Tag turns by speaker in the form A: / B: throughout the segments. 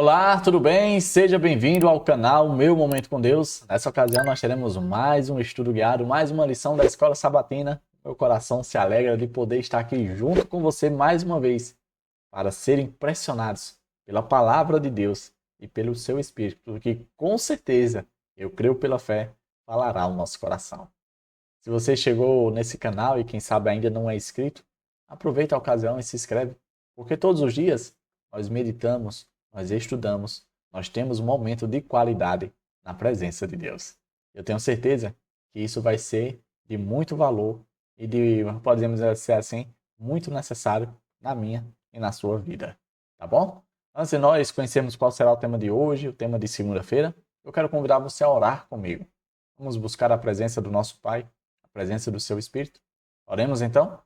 A: Olá, tudo bem? Seja bem-vindo ao canal Meu Momento com Deus. Nessa ocasião nós teremos mais um estudo guiado, mais uma lição da Escola Sabatina. Meu coração se alegra de poder estar aqui junto com você mais uma vez, para ser impressionados pela palavra de Deus e pelo seu Espírito, que com certeza, eu creio pela fé, falará ao nosso coração. Se você chegou nesse canal e quem sabe ainda não é inscrito, aproveita a ocasião e se inscreve, porque todos os dias nós meditamos, nós estudamos, nós temos um momento de qualidade na presença de Deus. Eu tenho certeza que isso vai ser de muito valor e de, podemos dizer assim, muito necessário na minha e na sua vida. Tá bom? Antes de nós conhecermos qual será o tema de hoje, o tema de segunda-feira, eu quero convidar você a orar comigo. Vamos buscar a presença do nosso Pai, a presença do seu Espírito. Oremos então?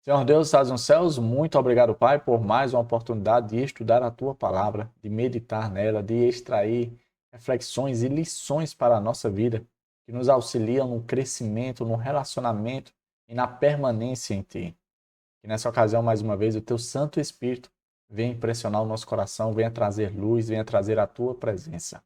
A: Senhor Deus, estás nos céus, muito obrigado, Pai, por mais uma oportunidade de estudar a Tua Palavra, de meditar nela, de extrair reflexões e lições para a nossa vida, que nos auxiliam no crescimento, no relacionamento e na permanência em Ti. Que nessa ocasião, mais uma vez, o Teu Santo Espírito venha impressionar o nosso coração, venha trazer luz, venha trazer a Tua presença.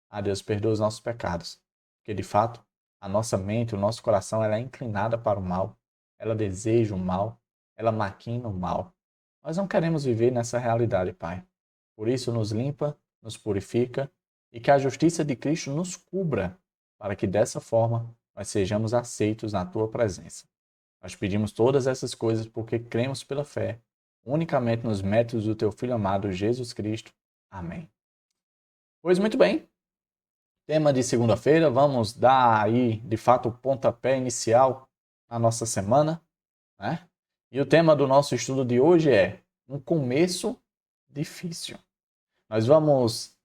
A: Ah, Deus, perdoa os nossos pecados, porque de fato, a nossa mente, o nosso coração, ela é inclinada para o mal, ela deseja o mal, ela maquina o mal. Nós não queremos viver nessa realidade, Pai. Por isso, nos limpa, nos purifica e que a justiça de Cristo nos cubra, para que dessa forma nós sejamos aceitos na Tua presença. Nós pedimos todas essas coisas porque cremos pela fé, unicamente nos méritos do Teu Filho amado Jesus Cristo. Amém. Pois muito bem. Tema de segunda-feira, vamos dar aí, de fato, o pontapé inicial na nossa semana, né? E o tema do nosso estudo de hoje é um começo difícil. Nós vamos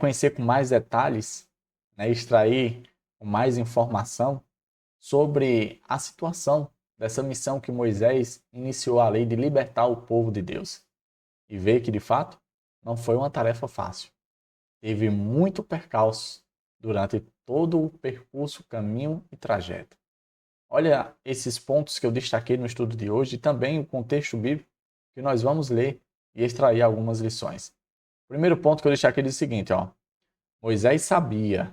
A: conhecer com mais detalhes, né, extrair com mais informação sobre a situação dessa missão que Moisés iniciou a lei de libertar o povo de Deus. E ver que, de fato, não foi uma tarefa fácil. Teve muito percalço durante todo o percurso, caminho e trajeto. Olha esses pontos que eu destaquei no estudo de hoje e também o contexto bíblico que nós vamos ler e extrair algumas lições. O primeiro ponto que eu destaquei diz o seguinte, ó. Moisés sabia,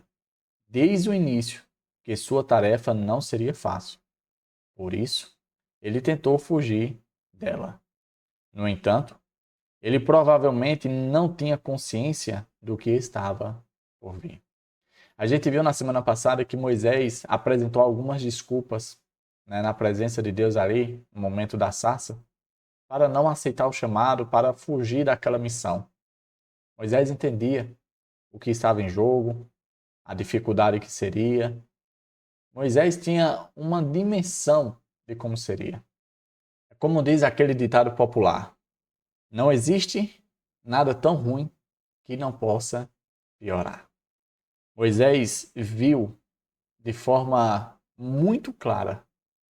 A: desde o início, que sua tarefa não seria fácil. Por isso, ele tentou fugir dela. No entanto, ele provavelmente não tinha consciência do que estava por vir. A gente viu na semana passada que Moisés apresentou algumas desculpas, né, na presença de Deus ali, no momento da sarça, para não aceitar o chamado, para fugir daquela missão. Moisés entendia o que estava em jogo, a dificuldade que seria. Moisés tinha uma dimensão de como seria. Como diz aquele ditado popular, não existe nada tão ruim que não possa piorar. Moisés viu de forma muito clara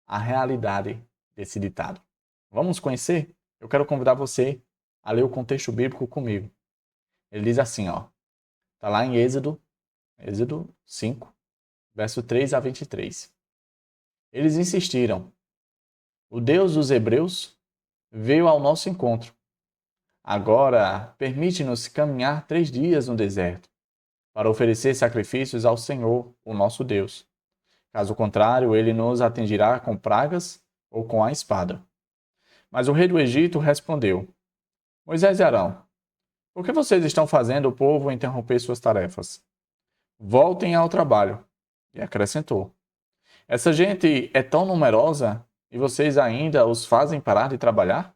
A: a realidade desse ditado. Vamos conhecer? Eu quero convidar você a ler o contexto bíblico comigo. Ele diz assim, ó, está lá em Êxodo 5, verso 3 a 23. Eles insistiram, o Deus dos Hebreus veio ao nosso encontro. Agora, permite-nos caminhar 3 dias no deserto, para oferecer sacrifícios ao Senhor, o nosso Deus. Caso contrário, ele nos atingirá com pragas ou com a espada. Mas o rei do Egito respondeu, Moisés e Arão, por que vocês estão fazendo o povo interromper suas tarefas? Voltem ao trabalho. E acrescentou, essa gente é tão numerosa e vocês ainda os fazem parar de trabalhar?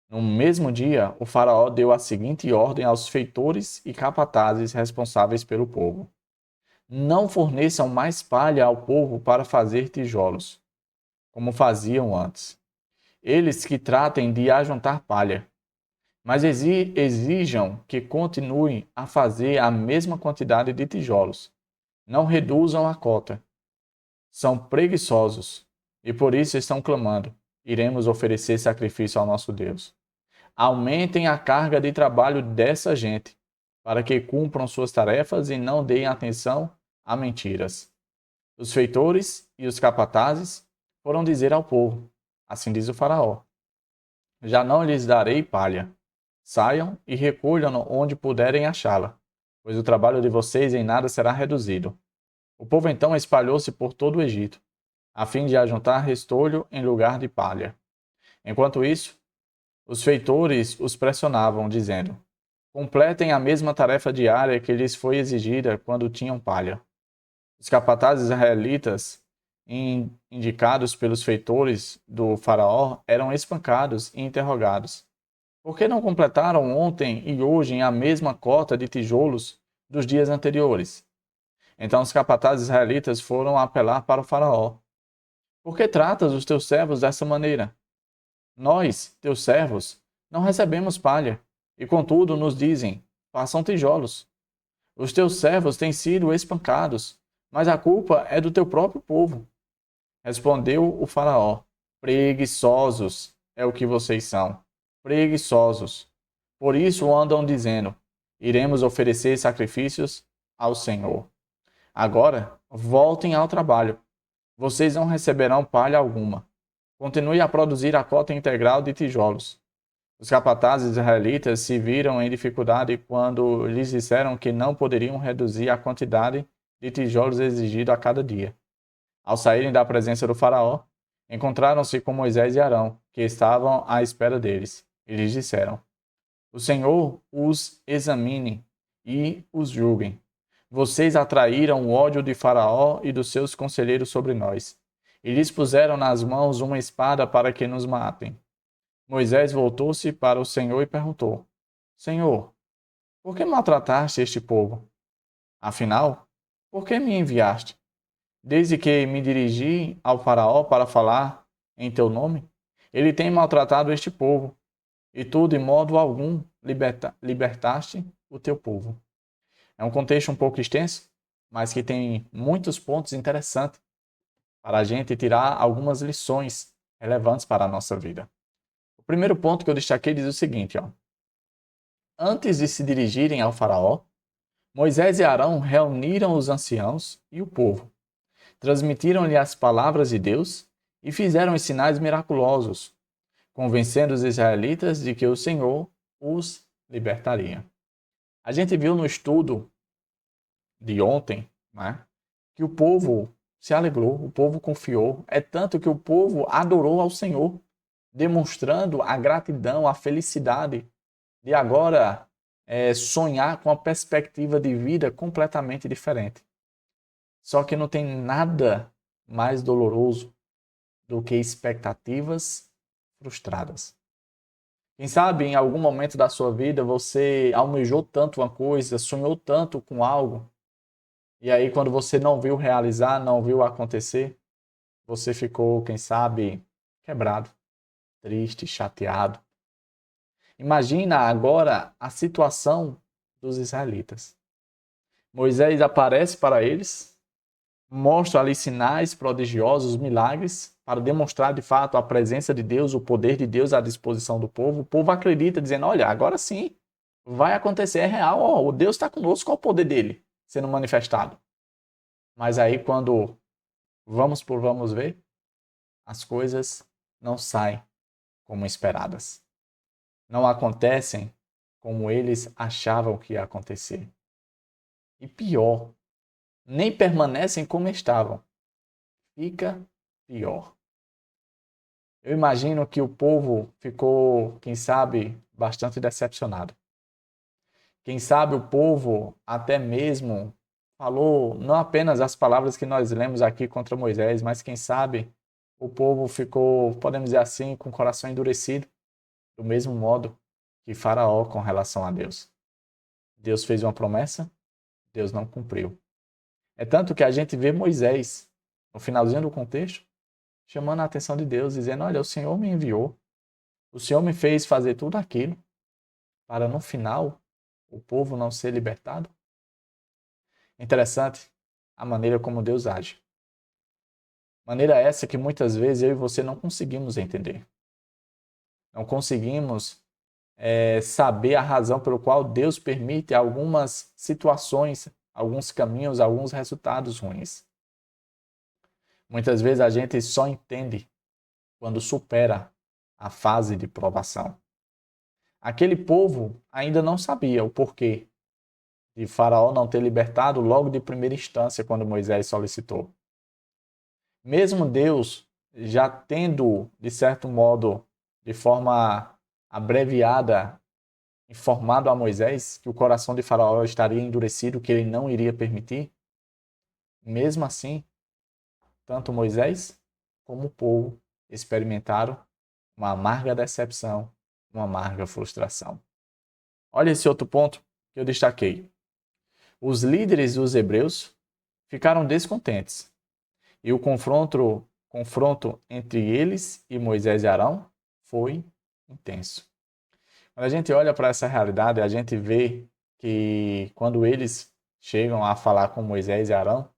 A: No mesmo dia, o faraó deu a seguinte ordem aos feitores e capatazes responsáveis pelo povo. Não forneçam mais palha ao povo para fazer tijolos, como faziam antes. Eles que tratem de ajuntar palha, mas exijam que continuem a fazer a mesma quantidade de tijolos. Não reduzam a cota. São preguiçosos e por isso estão clamando. Iremos oferecer sacrifício ao nosso Deus. Aumentem a carga de trabalho dessa gente, para que cumpram suas tarefas e não deem atenção a mentiras. Os feitores e os capatazes foram dizer ao povo, assim diz o faraó, já não lhes darei palha. Saiam e recolham onde puderem achá-la, pois o trabalho de vocês em nada será reduzido. O povo então espalhou-se por todo o Egito, a fim de ajuntar restolho em lugar de palha. Enquanto isso, os feitores os pressionavam, dizendo: completem a mesma tarefa diária que lhes foi exigida quando tinham palha. Os capatazes israelitas, indicados pelos feitores do faraó, eram espancados e interrogados. Por que não completaram ontem e hoje a mesma cota de tijolos dos dias anteriores? Então os capatazes israelitas foram apelar para o faraó. Por que tratas os teus servos dessa maneira? Nós, teus servos, não recebemos palha, e contudo nos dizem: façam tijolos. Os teus servos têm sido espancados, mas a culpa é do teu próprio povo. Respondeu o faraó: preguiçosos é o que vocês são, preguiçosos. Por isso andam dizendo: iremos oferecer sacrifícios ao Senhor. Agora, voltem ao trabalho. Vocês não receberão palha alguma. Continue a produzir a cota integral de tijolos. Os capatazes israelitas se viram em dificuldade quando lhes disseram que não poderiam reduzir a quantidade de tijolos exigido a cada dia. Ao saírem da presença do faraó, encontraram-se com Moisés e Arão, que estavam à espera deles, e lhes disseram: o Senhor os examine e os julguem. Vocês atraíram o ódio de Faraó e dos seus conselheiros sobre nós, e lhes puseram nas mãos uma espada para que nos matem. Moisés voltou-se para o Senhor e perguntou: Senhor, por que maltrataste este povo? Afinal, por que me enviaste? Desde que me dirigi ao Faraó para falar em teu nome, ele tem maltratado este povo, e tu, de modo algum, libertaste o teu povo. É um contexto um pouco extenso, mas que tem muitos pontos interessantes para a gente tirar algumas lições relevantes para a nossa vida. O primeiro ponto que eu destaquei diz o seguinte: antes de se dirigirem ao faraó, Moisés e Arão reuniram os anciãos e o povo, transmitiram-lhe as palavras de Deus e fizeram os sinais miraculosos, convencendo os israelitas de que o Senhor os libertaria. A gente viu no estudo de ontem, né, que o povo se alegrou, o povo confiou, é tanto que o povo adorou ao Senhor, demonstrando a gratidão, a felicidade de agora sonhar com uma perspectiva de vida completamente diferente. Só que não tem nada mais doloroso do que expectativas frustradas. Quem sabe em algum momento da sua vida você almejou tanto uma coisa, sonhou tanto com algo, e aí quando você não viu realizar, não viu acontecer, você ficou, quem sabe, quebrado, triste, chateado. Imagina agora a situação dos israelitas. Moisés aparece para eles, mostra ali sinais prodigiosos, milagres, para demonstrar de fato a presença de Deus, o poder de Deus à disposição do povo. O povo acredita, dizendo: olha, agora sim, vai acontecer, é real, o Deus está conosco, qual o poder dele sendo manifestado? Mas aí quando vamos ver, as coisas não saem como esperadas. Não acontecem como eles achavam que ia acontecer. E pior, nem permanecem como estavam. Fica pior. Eu imagino que o povo ficou, quem sabe, bastante decepcionado. Quem sabe o povo até mesmo falou não apenas as palavras que nós lemos aqui contra Moisés, mas quem sabe o povo ficou, podemos dizer assim, com o coração endurecido, do mesmo modo que Faraó com relação a Deus. Deus fez uma promessa, Deus não cumpriu. É tanto que a gente vê Moisés, no finalzinho do contexto, chamando a atenção de Deus, dizendo: olha, o Senhor me enviou, o Senhor me fez fazer tudo aquilo, para no final o povo não ser libertado. Interessante a maneira como Deus age. Maneira essa que muitas vezes eu e você não conseguimos entender. Não conseguimos saber a razão pelo qual Deus permite algumas situações, alguns caminhos, alguns resultados ruins. Muitas vezes a gente só entende quando supera a fase de provação. Aquele povo ainda não sabia o porquê de Faraó não ter libertado logo de primeira instância quando Moisés solicitou. Mesmo Deus já tendo, de certo modo, de forma abreviada, informado a Moisés que o coração de Faraó estaria endurecido, que ele não iria permitir, mesmo assim, tanto Moisés como o povo experimentaram uma amarga decepção, uma amarga frustração. Olha esse outro ponto que eu destaquei. Os líderes dos hebreus ficaram descontentes e o confronto entre eles e Moisés e Arão foi intenso. Quando a gente olha para essa realidade, a gente vê que quando eles chegam a falar com Moisés e Arão,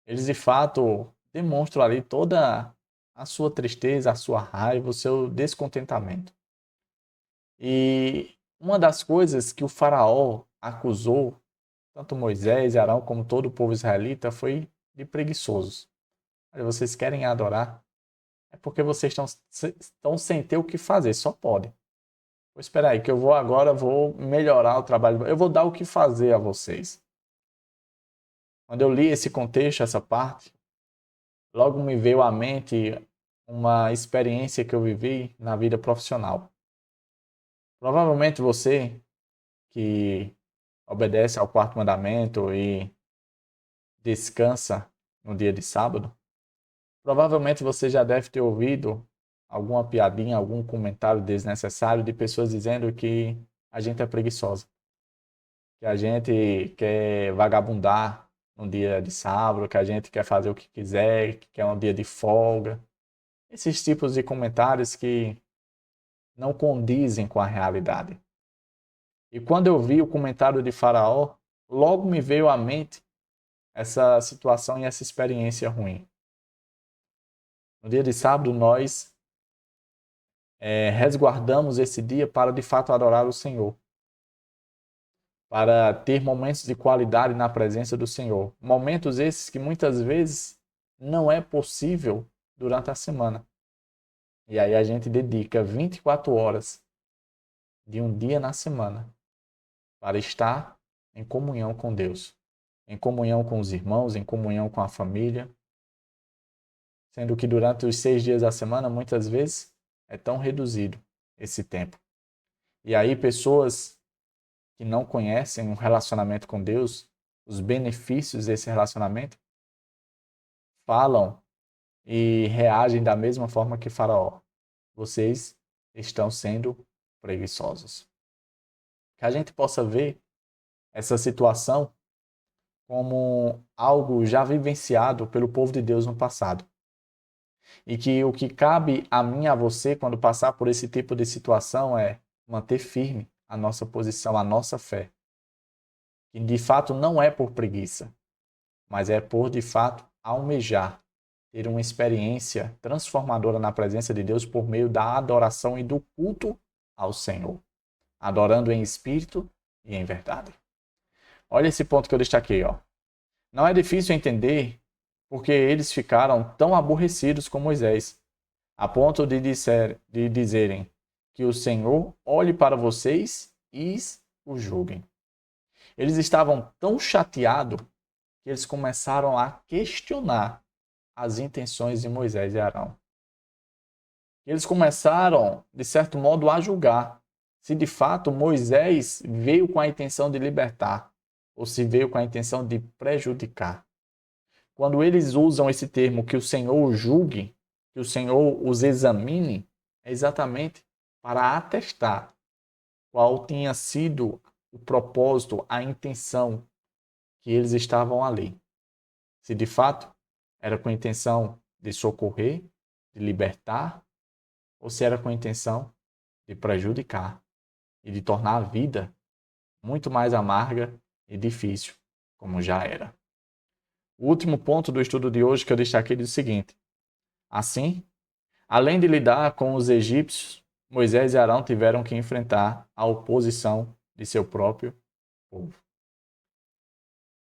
A: eles de fato demonstram ali toda a sua tristeza, a sua raiva, o seu descontentamento. E uma das coisas que o faraó acusou tanto Moisés e Arão como todo o povo israelita foi de preguiçosos. Olha, vocês querem adorar? É porque vocês estão sem ter o que fazer, só pode. Vou esperar aí que eu vou agora, vou melhorar o trabalho. Eu vou dar o que fazer a vocês. Quando eu li esse contexto, essa parte, logo me veio à mente uma experiência que eu vivi na vida profissional. Provavelmente você que obedece ao quarto mandamento e descansa no dia de sábado, provavelmente você já deve ter ouvido alguma piadinha, algum comentário desnecessário de pessoas dizendo que a gente é preguiçosa, que a gente quer vagabundar no dia de sábado, que a gente quer fazer o que quiser, que quer um dia de folga. Esses tipos de comentários que não condizem com a realidade. E quando eu vi o comentário de Faraó, logo me veio à mente essa situação e essa experiência ruim. No dia de sábado, nós resguardamos esse dia para de fato adorar o Senhor, para ter momentos de qualidade na presença do Senhor. Momentos esses que muitas vezes não é possível durante a semana. E aí a gente dedica 24 horas de um dia na semana para estar em comunhão com Deus, em comunhão com os irmãos, em comunhão com a família, sendo que durante os 6 dias da semana, muitas vezes, é tão reduzido esse tempo. E aí pessoas que não conhecem um relacionamento com Deus, os benefícios desse relacionamento, falam e reagem da mesma forma que Faraó. Vocês estão sendo preguiçosos. Que a gente possa ver essa situação como algo já vivenciado pelo povo de Deus no passado. E que o que cabe a mim e a você quando passar por esse tipo de situação é manter firme a nossa posição, a nossa fé. E de fato não é por preguiça, mas é por de fato almejar ter uma experiência transformadora na presença de Deus por meio da adoração e do culto ao Senhor, adorando em espírito e em verdade. Olha esse ponto que eu destaquei, ó. Não é difícil entender porque eles ficaram tão aborrecidos com Moisés, a ponto de dizerem que o Senhor olhe para vocês e os julguem. Eles estavam tão chateados que eles começaram a questionar as intenções de Moisés e Arão. Eles começaram, de certo modo, a julgar se de fato Moisés veio com a intenção de libertar ou se veio com a intenção de prejudicar. Quando eles usam esse termo que o Senhor os julgue, que o Senhor os examine, é exatamente para atestar qual tinha sido o propósito, a intenção que eles estavam ali. Se de fato era com a intenção de socorrer, de libertar, ou se era com a intenção de prejudicar e de tornar a vida muito mais amarga e difícil, como já era. O último ponto do estudo de hoje que eu destaquei diz o seguinte: assim, além de lidar com os egípcios, Moisés e Arão tiveram que enfrentar a oposição de seu próprio povo.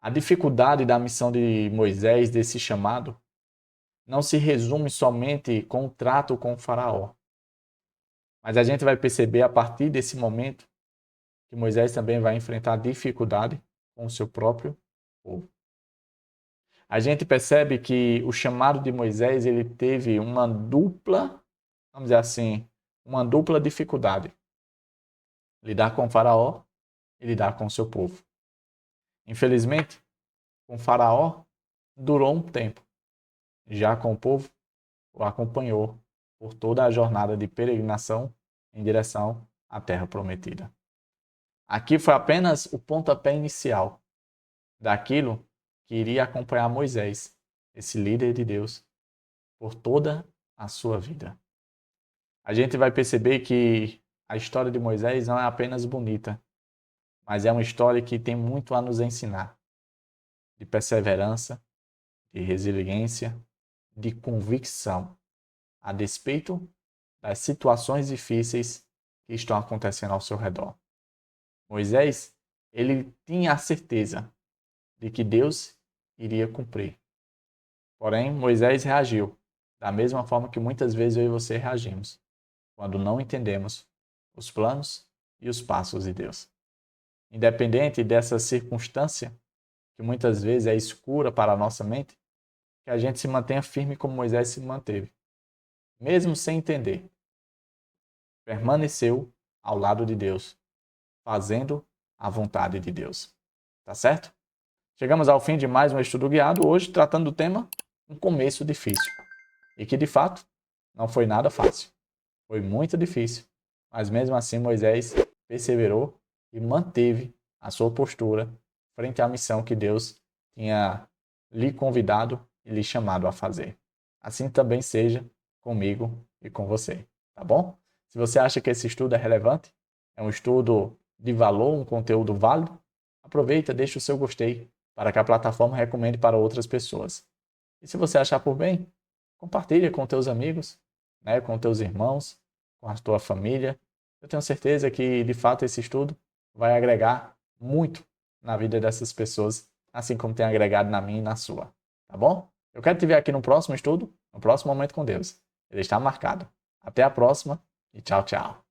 A: A dificuldade da missão de Moisés, desse chamado, não se resume somente com o trato com o faraó, Mas a gente vai perceber a partir desse momento que Moisés também vai enfrentar dificuldade com o seu próprio povo. A gente percebe que o chamado de Moisés, ele teve uma dupla, vamos dizer assim, uma dupla dificuldade. Lidar com o faraó e lidar com o seu povo. Infelizmente, com o faraó, durou um tempo. Já com o povo, o acompanhou por toda a jornada de peregrinação em direção à terra prometida. Aqui foi apenas o pontapé inicial daquilo que iria acompanhar Moisés, esse líder de Deus, por toda a sua vida. A gente vai perceber que a história de Moisés não é apenas bonita, mas é uma história que tem muito a nos ensinar, de perseverança, de resiliência, de convicção, a despeito das situações difíceis que estão acontecendo ao seu redor. Moisés, ele tinha a certeza de que Deus iria cumprir. Porém, Moisés reagiu da mesma forma que muitas vezes eu e você reagimos, quando não entendemos os planos e os passos de Deus. Independente dessa circunstância, que muitas vezes é escura para a nossa mente, que a gente se mantenha firme como Moisés se manteve. Mesmo sem entender, permaneceu ao lado de Deus, fazendo a vontade de Deus. Tá certo? Chegamos ao fim de mais um estudo guiado, hoje tratando do tema um começo difícil. E que, de fato, não foi nada fácil. Foi muito difícil, mas mesmo assim Moisés perseverou e manteve a sua postura frente à missão que Deus tinha lhe convidado e lhe chamado a fazer. Assim também seja comigo e com você, tá bom? Se você acha que esse estudo é relevante, é um estudo de valor, um conteúdo válido, aproveita, deixa o seu gostei para que a plataforma recomende para outras pessoas. E se você achar por bem, compartilha com teus amigos, né, com teus irmãos, com a tua família. Eu tenho certeza que, de fato, esse estudo vai agregar muito na vida dessas pessoas, assim como tem agregado na minha e na sua. Tá bom? Eu quero te ver aqui no próximo estudo, no próximo Momento com Deus. Ele está marcado. Até a próxima e tchau, tchau.